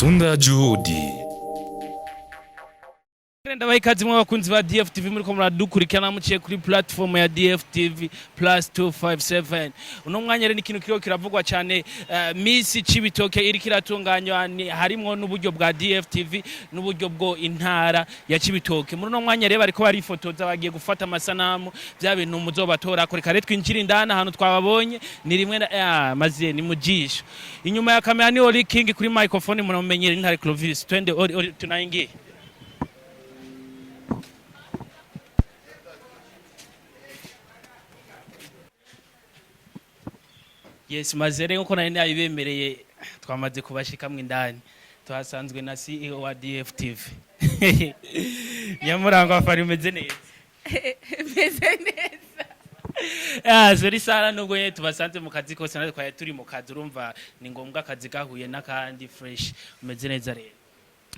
Tunda Juhudi. Ndabaye ikaze mu bakunzi ba DFTV muri ko muradukurikirana muciye kuri platform ya DFTV +257. Uno mwanya rero ikintu kiriho kiravugwa cyane Miss Cibitoke iri kiratunganywa harimo n'uburyo bwa DFTV n'uburyo bwo intara ya Cibitoke. Muri uno mwanya rero bariko barifotoza bagiye gufata amasanamu bya bintu muzobatora kore kare twinjira indana ahantu twababonye ni rimwe maze ni mujisho. Inyuma ya kamera ni Oli King kuri microphone munomenyere intare Clovis twende tunaingie. Yes, mazere nko nari nabibemereye twamaze kubashikamwe indani twasanzwe na CEO wa DFTV. Nyamurango afari umeze neza. Meze neza. Zori sara nubwo ye tubasanze mu kazi kose natwe kwa turi mu kazi urumva ni ngombwa akazi gahuye nakandi fresh umeze neza rero.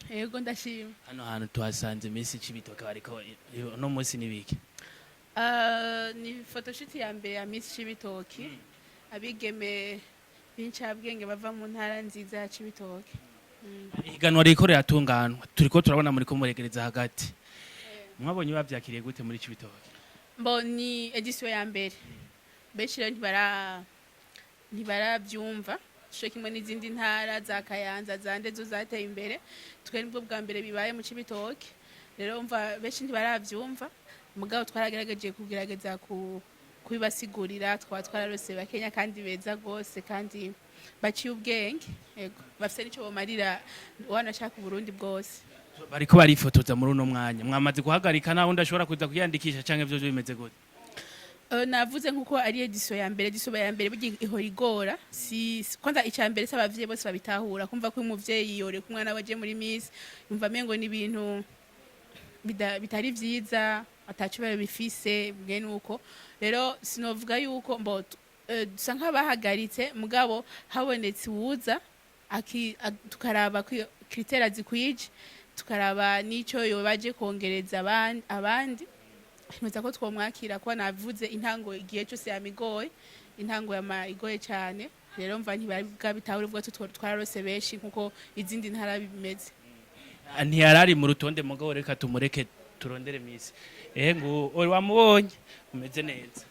Yego ndashima. Hano hantu twasanze Miss Cibitoke bariko no munsi nibiki. Ni photoshoot ya mbere ya Miss Cibitoke. Abigeme b'incabwenge bava mu ntara nziza ya Cibitoke. Iganwa riko riratunganwa turiko turabona muri ko muregereza hagati. Mwabonye bavyakiriye gute muri Cibitoke? Ni edition ya mbere. Beshira ntibarabyumva. Cyo kimwe n'izindi ntara za Kayanza zande zo zateye imbere. Twe nibwo bwa mbere bibaye mu Cibitoke. Rero umva beshi ntibarabyumva. Mugabo twaragerageje kugerageza kubibasigurira twararose bakenya kandi beza gose kandi baciye ubwenge yego bafite nico bomarira wanashaka Burundi bwose bariko barifotoza muri uno mwanya mwamaze guhagarika naho ndashobora kuza kuyandikisha canke byo bimeze gute navuze nkuko ari edition ya mbere bugi ihorigora si kwanza icambere s'abavyeyi bose babitahura kumva ko umuvyeyi yore kumwana waje muri Miss yumva mengo ni ibintu bitari vyiza atacu bayo bifise bwe nuko rero sinovuga yuko dusa nk'abahagaritse mugabo habonetse uwuza tukaraba kritera zikwije tukaraba nico yobaje kongereza abandi ntuza ko twomwakira ko navuze intango igihe cyose yamigoye intango igoye cyane rero mva ntibabitahura ubwo twararose benshi nkuko izindi ntara bimeze ntiyarari mu rutonde mugabo reka tumureke turondere Miss ngo wamubonye umeze neza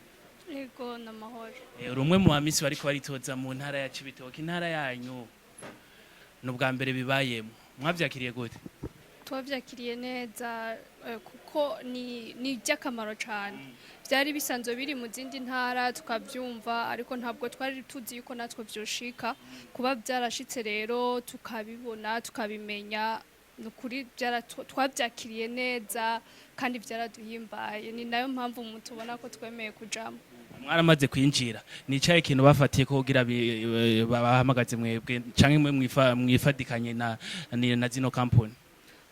yego namahoro urumwe mu Miss bariko baritoza mu ntara ya Cibitoke intara yanyu n'ubwa mbere bibayemo mwavyakiriye gute twavyakiriye neza kuko ni by'akamaro cyane byari bisanzwe biri mu zindi ntara tukavyumva ariko ntabwo twari tuzi yuko natwe vyoshika kuba byarashitse rero tukabibona tukabimenya nukuri twabyakiriye neza kandi byaraduhimbaye ni nayo mpamvu mutubona ko twemeye kujamo mwaramaze kwinjira nicaye ikintu bafatiye ko kugira bahamagaze mwebwe canke mwifadikanye na zino company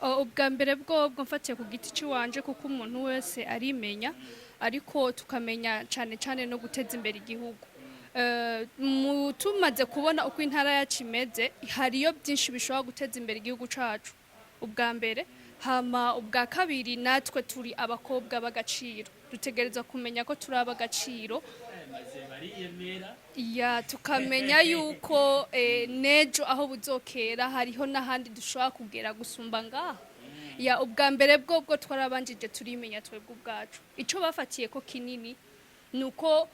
ubwa mbere bwo mfatiye ku giti ciwanje kuko umuntu wese arimenya ariko tukamenya cyane no guteza imbere igihugu tumaze kubona uko intara yacu imeze hariyo byinshi bishobora guteza imbere igihugu cacu ubwa mbere hama ubwa kabiri natwe turi abakobwa bagaciro dutegereza kumenya ko turi abagaciro ya tukamenya yuko nejo aho buzokera hariho n'ahandi dushobora kugera gusumba ngaho ya ubwa mbere bwo twarabanjije turimenya twebwe ubwacu ico bafatiye ko kinini nuko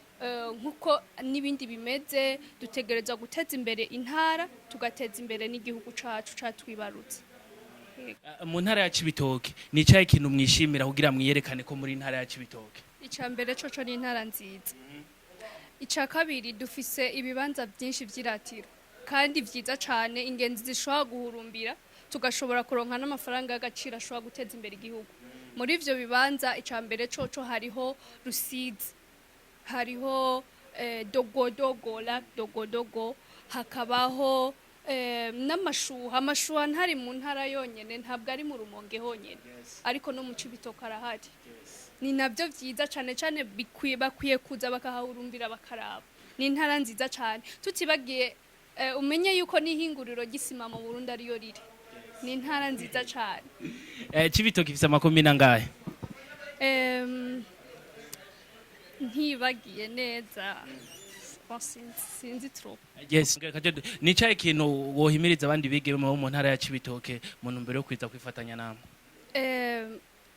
nkuko nibindi bimeze dutegereza guteza imbere intara tugateza imbere n'igihugu cacu catwibarutse mu ntara ya Cibitoke nicaye ikintu mwishimira kugira mwiyerekane ko muri ntara ya Cibitoke icambere coco ni intara nziza ica kabiri dufise ibibanza byinshi vyiratiro kandi vyiza cane ingenzi zishobora guhurumbira tugashobora kuronka n'amafaranga y'agaciro ashobora guteza imbere igihugu muri ivyo bibanza icambere coco hariho Rusizi hariho dogodogo hakabaho amashuha ntari mu ntara yonyene ntabwo ari mu Rumonge honyene ariko no mu Cibitoke arahari ni nabyo vyiza cane bakwiye kuza bakahahurumbira bakaraba ni intara nziza cane tutibagiye umenye yuko n'ihinguriro gisima mu Burundi ariyo riri ni intara nziza cane Cibitoke ifise amakomine angahe ntibagiye neza sinzi trop. Yes, ni cyahe kintu wohimiriza abandi bige mu ntara ya Cibitoke mu ntumbero yo kwiza kwifatanya namwe?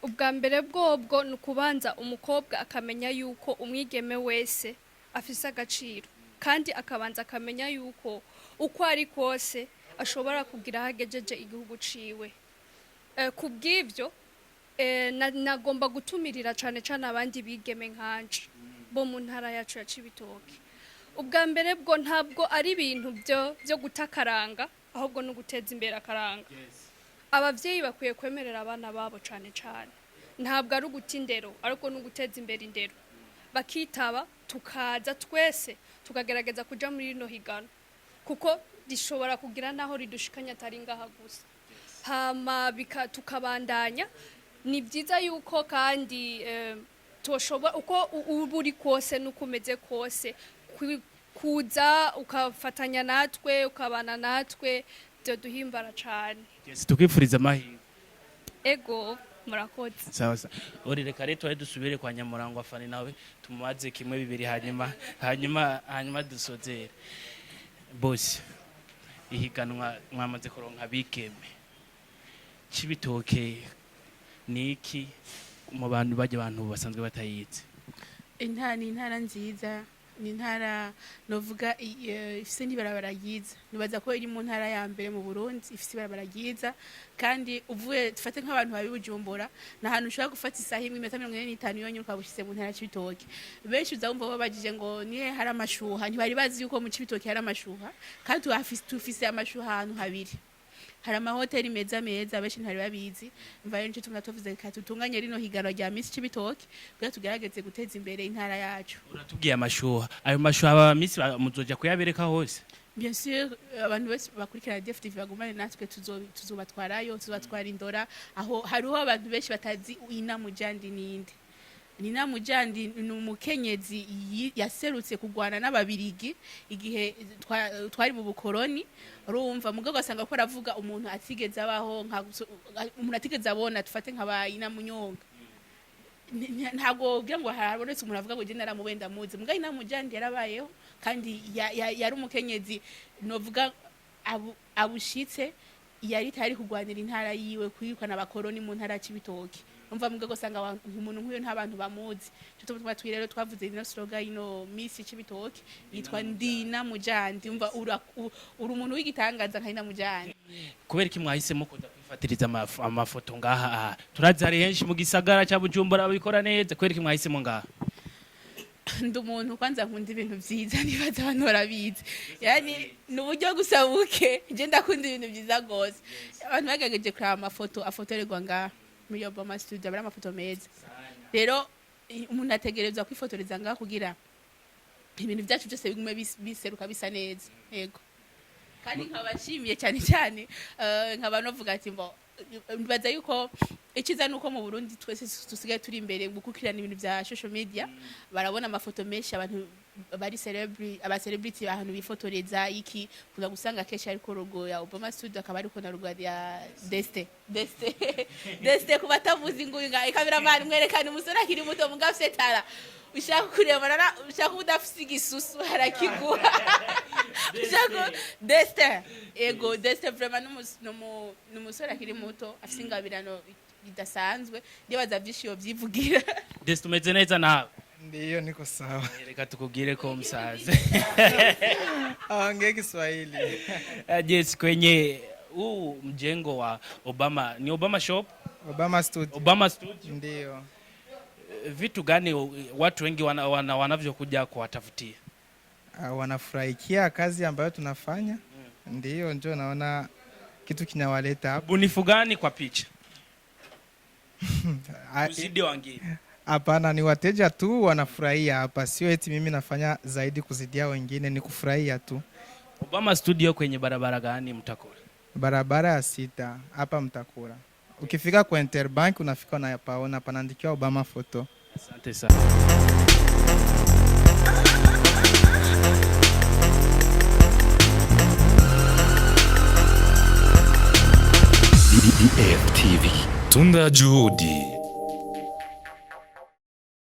Ubwa mbere bwobwo ni ukubanza umukobwa akamenya yuko umwigeme wese afise agaciro, kandi akabanza akamenya yuko uko ari kose ashobora kugira hagejeje igihugu ciwe. Kubw'ivyo nagomba gutumirira cane cane abandi bigeme nkanje bo mu ntara yacu ya Cibitoke. Ubwa mbere bwo ntabwo ari ibintu byo gutakaranga, ahubwo no guteza imbere akaranga. Abavyeyi bakwiye kwemerera abana babo cane cane, ntabwo ari uguta indero ariko no guteza imbere indero, bakitaba tukaza twese tukagerageza kuja muri rino higano, kuko rishobora kugira naho ridushikanya atari ngaha gusa, hama tukabandanya. Ni byiza yuko kandi toshobora uko uburi kose nukumeze kose kuza ukafatanya natwe ukabana natwe byo duhimbara cyane. Yes, tukwifuriza amahirwe. Ego murakoze. Sawa sawa. Uri reka rero twari dusubire kwa Nyamurangwa Fani nawe tumubaze kimwe bibiri hanyuma dusozere. Boss, ihiganwa mwamaze kuronka bikeme. Cibitoke niki mu bantu abantu basanzwe batayize? Intara nziza, ni intara novuga ifise n'ibarabara ryiza. Nibaza ko iri mu ntara ya mbere mu Burundi ifise ibarabara ryiza, kandi uvuye dufate nk'abantu babi Bujumbura na hantu ushobora gufata isaha imwe 45 yonyine ukabushize mu ntara ya Cibitoke. Benshi uzabumva babajije ngo nihe hari amashuha, ntibari bazi yuko mu Cibitoke hari amashuha, kandi tufise amashuha ahantu habiri. Hari amahoteli meza benshi ntari babizi. Mvaye nje tumatuvuze ka tutunganye rino higano rya Miss Cibitoke kugira tugerageze guteza imbere intara yacu. Uratubwiye amashuha, ayo mashuha aba Miss muzoja kuyabereka hose? Bien sûr, abantu bose bakurikira DFTV bagumane natwe tuzobatwarayo, tuzobatwara indora aho hariho abantu benshi batazi Nina Mujandi ninde. Nina Mujandi ni umukenyezi yaserutse kugwana n'ababirigi igihe twari mu bukoroni. Urumva mugabo gasanga ko aravuga umuntu atigeze abaho umuntu atigeze abona, tufate nk'aba Nina Munyonga. Ntago ugira ngo harabonetse umuntu avuga ngo je naramubenda muzi, mugabo Nina Mujandi yarabayeho kandi yari umukenyezi novuga abushitse, yari tari kugwanira intara yiwe kuyirukana abakoroni mu ntara ya Cibitoke. Umva mugabo sanga umuntu nk'uyo nta bantu bamuzi. Cyo twirero twavuze ino slogan ino Miss Cibitoke yitwa Nina Mujandi. Umva uri umuntu w'igitangaza nka Nina Mujandi. Kubera iki mwahisemo kuza kwifatiriza amafoto ngaha? Turazi hari henshi mu gisagara cya Bujumbura babikora neza, kubera iki mwahisemo ngaha? Ndi umuntu kwanza nkunda ibintu byiza, nibaza abantu barabizi. Yani n'uburyo gusabuke je ndakunda ibintu byiza gose. Abantu bagageje kuri amafoto afotorerwa ngaha muri Obama Studio, abara amafoto meza. Rero umuntu ategerezwa kwifotoreza ngaha kugira ibintu byacu byose bigume biseruka bisa neza. Yego. Kandi nkabashimiye cyane nk'abantu bavuga ati mbo mbaza yuko ikiza nuko mu Burundi twese tusigaye turi imbere gukukirana ibintu bya social media. Barabona amafoto menshi abantu bari celebrity ahantu bifotoreza iki, kuza gusanga kesha ariko logo ya Obama Studio akaba ariko na logo ya Deste kubatavuza inguye cameraman mwerekana umusore akiri muto mugabo setara ushaka kureba ushaka udafise igisusu harakiguha. Ushaka Deste vraiment n'umusore akiri muto afise ingabirano bidasanzwe, ndibaza vyishiyo vyivugira. Deste umeze neza nawe? Ndiyo niko sawa. Reka tukugire ko msaze. Aongee Kiswahili. Yes, kwenye mjengo wa Obama, ni Obama Shop? Obama Studio. Obama Studio. Ndiyo. Vitu gani watu wengi wanavyokuja kuwatafutia? Wanafurahikia kazi ambayo tunafanya. Ndiyo, njoo naona kitu kinawaleta hapa. Bunifu gani kwa picha? Uzidi wengine. Hapana, ni wateja tu wanafurahia hapa, sio eti mimi nafanya zaidi kuzidia wengine, ni kufurahia tu. Obama Studio kwenye barabara gani Mtakura? Barabara ya 6 hapa Mtakura. Ukifika kwa Interbank unafika na paona panaandikiwa Obama Photo. Asante sana. DFTV. Tunda juhudi.